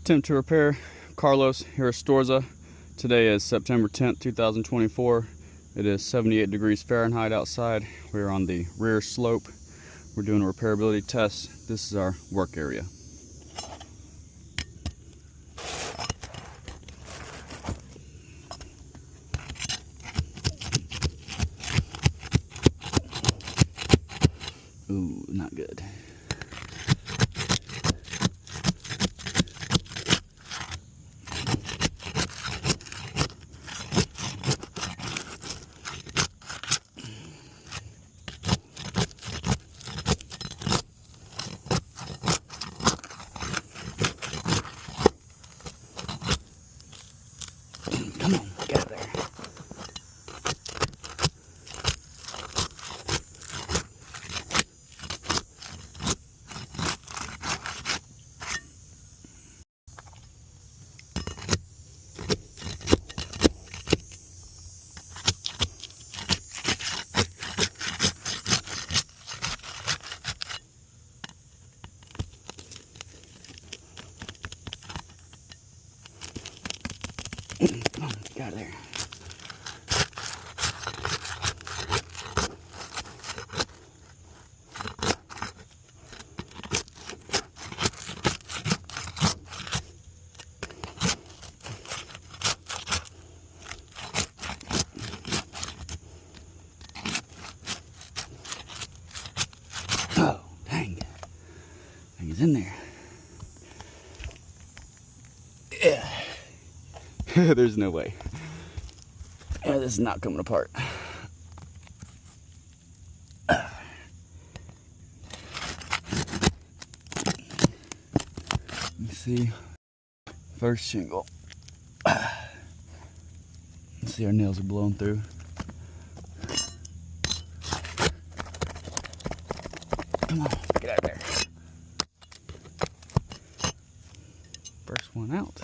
Attempt to repair Carlos Irastorza. Today is September 10th, 2024. It is 78 degrees Fahrenheit outside. We're on the rear slope. We're doing a repairability test. This is our work area. Ooh, not good. Come on, get out of there. Come on, get out of there. Oh, dang. I think it's in there. Yeah. There's no way. Yeah, this is not coming apart. Let me see. First shingle. See, our nails are blown through. Come on, get out of there. First one out.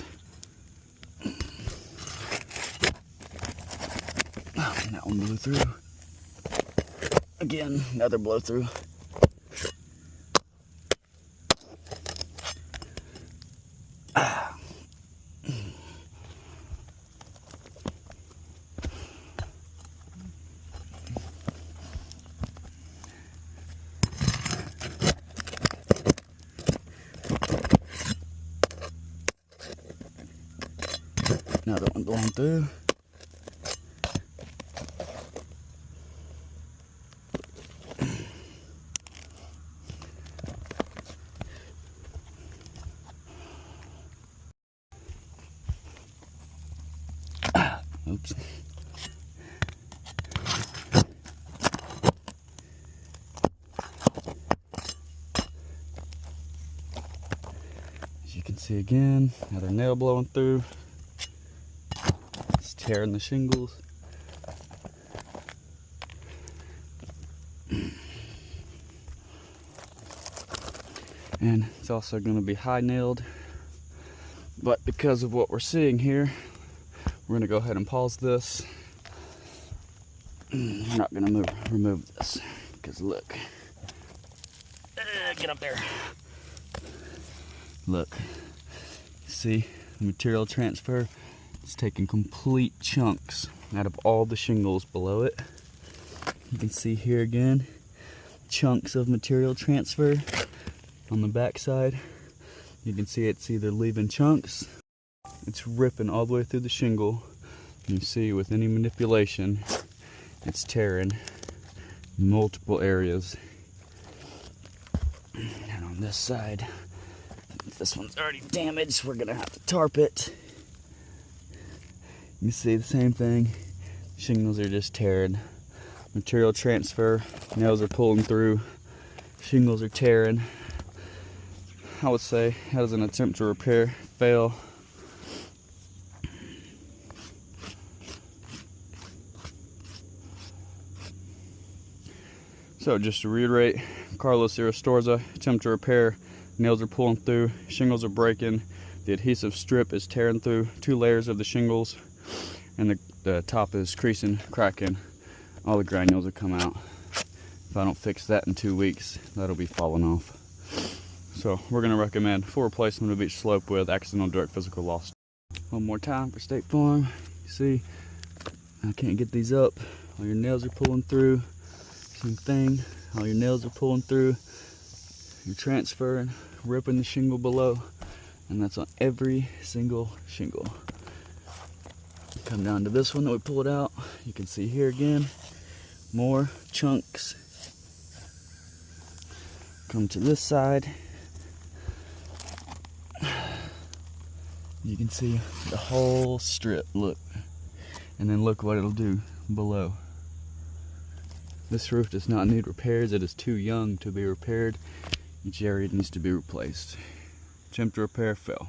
Oh, and that one blew through. Again, another blow through. Another one blown through. Oops. As you can see again, another nail blowing through. It's tearing the shingles. And it's also going to be high nailed. But because of what we're seeing here, we're going to go ahead and pause this. We're not going to remove this because look. Get up there. Look. See the material transfer? It's taking complete chunks out of all the shingles below it. You can see here again, chunks of material transfer on the back side. You can see it's either leaving chunks. It's ripping all the way through the shingle. You see with any manipulation, it's tearing multiple areas. And on this side, this one's already damaged. We're gonna have to tarp it. You see the same thing. Shingles are just tearing. Material transfer, nails are pulling through. Shingles are tearing. I would say that is an attempt to repair, fail. So just to reiterate, Carlos Irastorza, attempt to repair, nails are pulling through, shingles are breaking, the adhesive strip is tearing through 2 layers of the shingles, and the top is creasing, cracking, all the granules will come out. If I don't fix that in 2 weeks, that'll be falling off. So we're gonna recommend full replacement of each slope with accidental direct physical loss. One more time for State Farm. You see, I can't get these up. All your nails are pulling through. Same thing, all your nails are pulling through. You're transferring, ripping the shingle below, and that's on every single shingle. Come down to this one that we pulled out. You can see here again, more chunks. Come to this side. You can see the whole strip, look. And then look what it'll do below. This roof does not need repairs. It is too young to be repaired. Each area needs to be replaced. Attempt to repair, fail.